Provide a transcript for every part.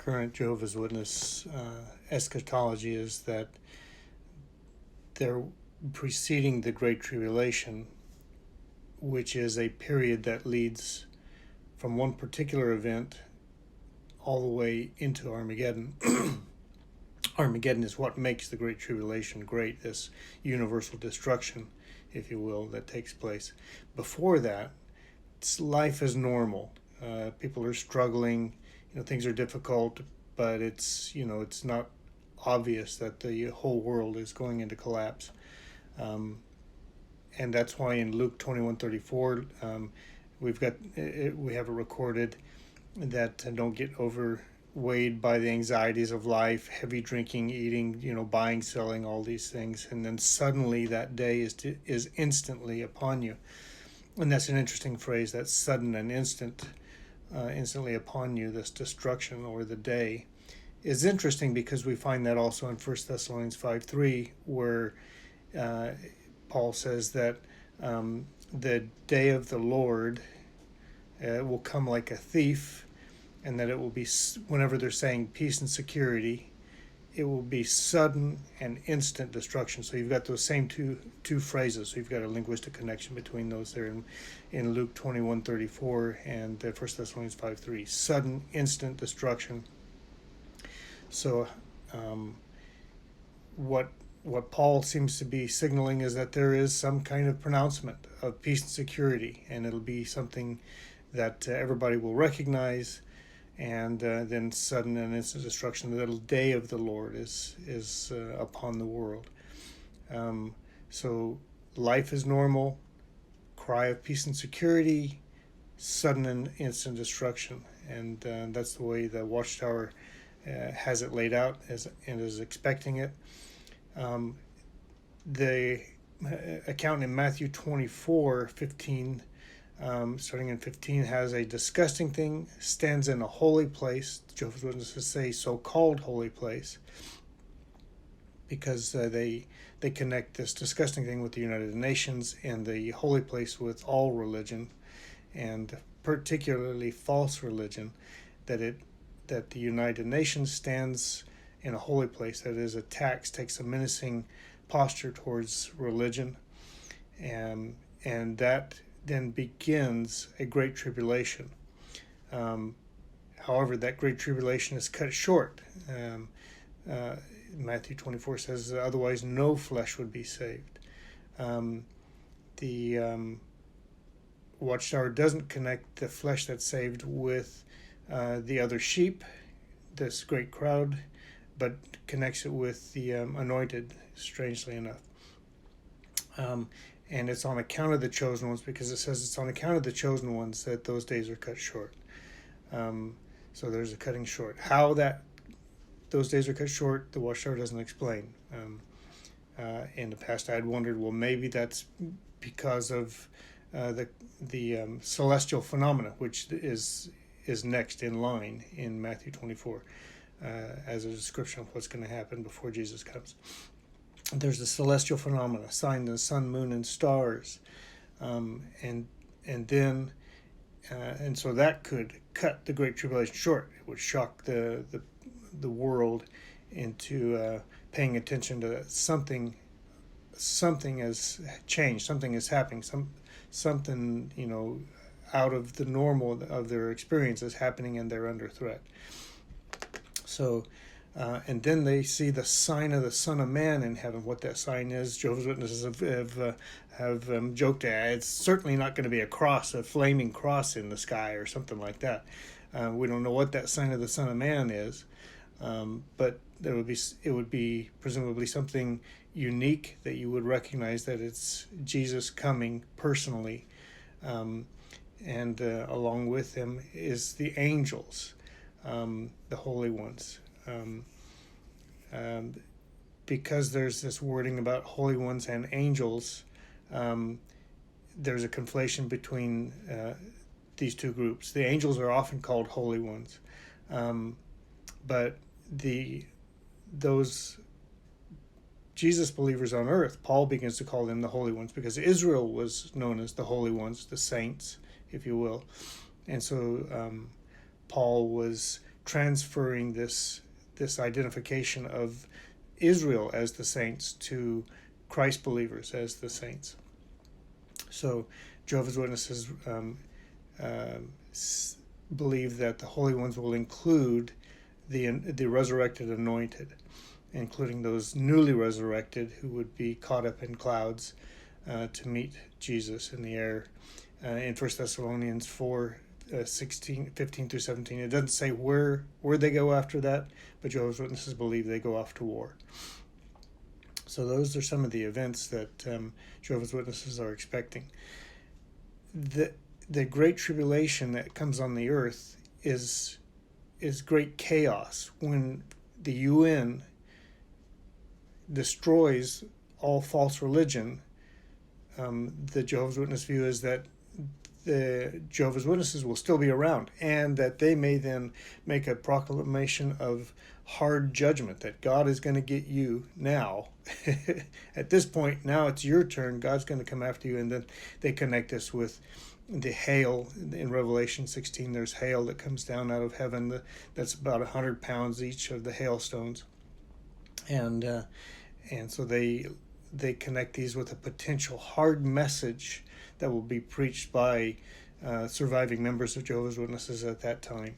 current Jehovah's Witness eschatology is that they're preceding the Great Tribulation, which is a period that leads from one particular event all the way into Armageddon. Armageddon is what makes the Great Tribulation great, this universal destruction, if you will, that takes place. Before that, life is normal. People are struggling, things are difficult, but it's not obvious that the whole world is going into collapse. And that's why in Luke 21:34, we have it recorded that don't get overweighed by the anxieties of life, heavy drinking, eating, buying, selling, all these things, and then suddenly that day is instantly upon you. And that's an interesting phrase, that sudden and instantly upon you, this destruction or the day, is interesting because we find that also in 1 Thessalonians 5:3, where Paul says that the day of the Lord will come like a thief, and that it will be, whenever they're saying peace and security, it will be sudden and instant destruction. So you've got those same two phrases. So you've got a linguistic connection between those there in Luke 21:34 and 1 Thessalonians 5:3. Sudden, instant destruction. So what Paul seems to be signaling is that there is some kind of pronouncement of peace and security, and it'll be something that everybody will recognize, and then sudden and instant destruction. The day of the Lord is upon the world. So life is normal, cry of peace and security, sudden and instant destruction, and that's the way the Watchtower has it laid out and is expecting it. The account in Matthew 24:15, starting in 15, has a disgusting thing, stands in a holy place. Jehovah's Witnesses say so-called holy place, because they connect this disgusting thing with the United Nations and the holy place with all religion, and particularly false religion, that the United Nations stands in a holy place that is attacks, takes a menacing posture towards religion, and that then begins a great tribulation. However, that great tribulation is cut short. Matthew 24 says, otherwise no flesh would be saved. The Watchtower doesn't connect the flesh that's saved with the other sheep, this great crowd, but connects it with the anointed, strangely enough. And it's on account of the chosen ones, because it says it's on account of the chosen ones that those days are cut short. So there's a cutting short. How those days are cut short, the Watchtower doesn't explain. In the past, I had wondered, well, maybe that's because of the celestial phenomena, which is next in line in Matthew 24, as a description of what's going to happen before Jesus comes. There's the celestial phenomena, signs of the sun, moon, and stars, and so that could cut the Great Tribulation short. It would shock the world into paying attention to something. Something has changed. Something is happening. Something out of the normal of their experience is happening, and they're under threat. So. And then they see the sign of the Son of Man in heaven. What that sign is, Jehovah's Witnesses have joked at. It's certainly not going to be a cross, a flaming cross in the sky or something like that. We don't know what that sign of the Son of Man is, but it would be presumably something unique that you would recognize that it's Jesus coming personally, and along with him is the angels, the holy ones. Because there's this wording about holy ones and angels, there's a conflation between these two groups. The angels are often called holy ones, but those Jesus believers on earth, Paul begins to call them the holy ones, because Israel was known as the holy ones, the saints, if you will. And so Paul was transferring this identification of Israel as the saints to Christ believers as the saints. So Jehovah's Witnesses believe that the holy ones will include the resurrected anointed, including those newly resurrected who would be caught up in clouds to meet Jesus in the air. In 1 Thessalonians 4, 15 through 17, it doesn't say where they go after that, but Jehovah's Witnesses believe they go off to war. So those are some of the events that Jehovah's Witnesses are expecting. The great tribulation that comes on the earth is great chaos when the UN destroys all false religion. The Jehovah's Witness view is that the Jehovah's Witnesses will still be around, and that they may then make a proclamation of hard judgment, that God is going to get you now. At this point, now it's your turn. God's going to come after you. And then they connect this with the hail. In Revelation 16, there's hail that comes down out of heaven. That's about 100 pounds each of the hailstones. And so they connect these with a potential hard message that will be preached by surviving members of Jehovah's Witnesses at that time,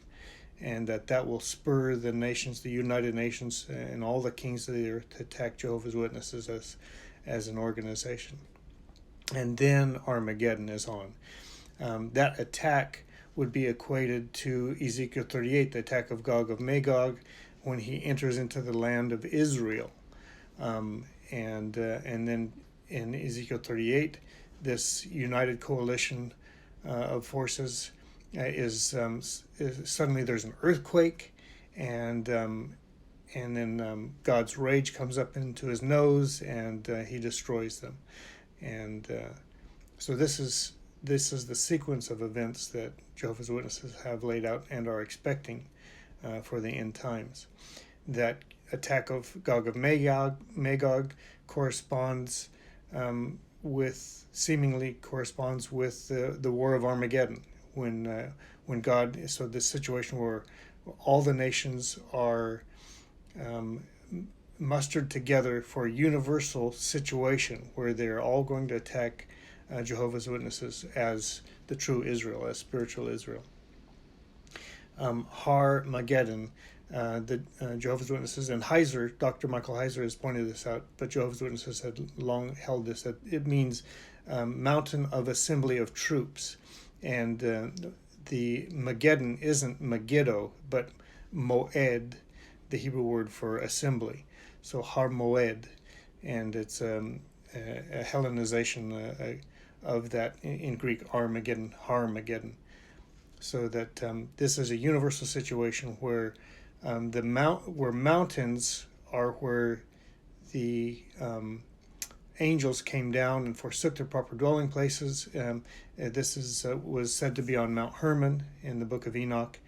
and that will spur the nations, the United Nations, and all the kings of the earth to attack Jehovah's Witnesses as an organization. And then Armageddon is on. That attack would be equated to Ezekiel 38, the attack of Gog of Magog, when he enters into the land of Israel. And then in Ezekiel 38, this united coalition of forces is suddenly there's an earthquake, and then God's rage comes up into his nose, and he destroys them. And so this is the sequence of events that Jehovah's Witnesses have laid out and are expecting for the end times. That attack of Gog of Magog corresponds with the War of Armageddon, when God, so this situation where all the nations are mustered together for a universal situation where they're all going to attack Jehovah's Witnesses as the true Israel, as spiritual Israel. Har-Mageddon, the Jehovah's Witnesses, and Heiser, Dr. Michael Heiser has pointed this out, but Jehovah's Witnesses had long held this, that it means mountain of assembly of troops. And the Mageddon isn't Megiddo, but Moed, the Hebrew word for assembly. So Har Moed, and it's a Hellenization of that in Greek, Armageddon, Har-Mageddon. So that this is a universal situation where where mountains are where the angels came down and forsook their proper dwelling places. This was said to be on Mount Hermon in the book of Enoch,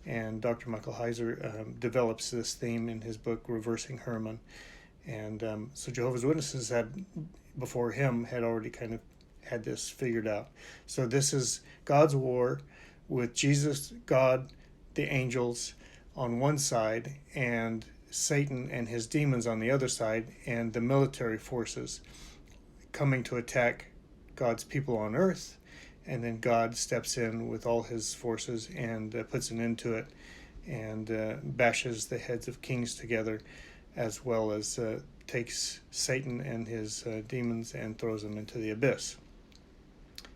and Dr. Michael Heiser develops this theme in his book Reversing Hermon. And so Jehovah's Witnesses before him had already kind of had this figured out. So this is God's war with Jesus, God, the angels on one side, and Satan and his demons on the other side, and the military forces coming to attack God's people on earth. And then God steps in with all his forces and puts an end to it, and bashes the heads of kings together, as well as takes Satan and his demons and throws them into the abyss.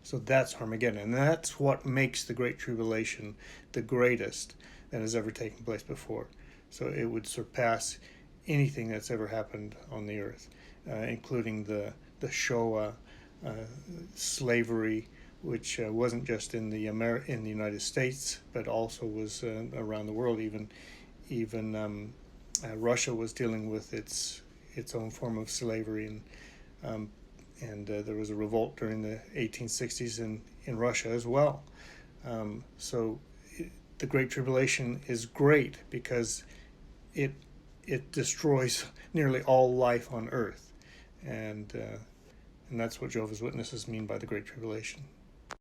So that's Armageddon, and that's what makes the Great Tribulation the greatest that has ever taken place before. So it would surpass anything that's ever happened on the earth, including the Shoah, slavery, which wasn't just in the United States, but also was around the world. Even Russia was dealing with its own form of slavery, and there was a revolt during the 1860s in Russia as well. So the Great Tribulation is great because it destroys nearly all life on earth, and that's what Jehovah's Witnesses mean by the Great Tribulation.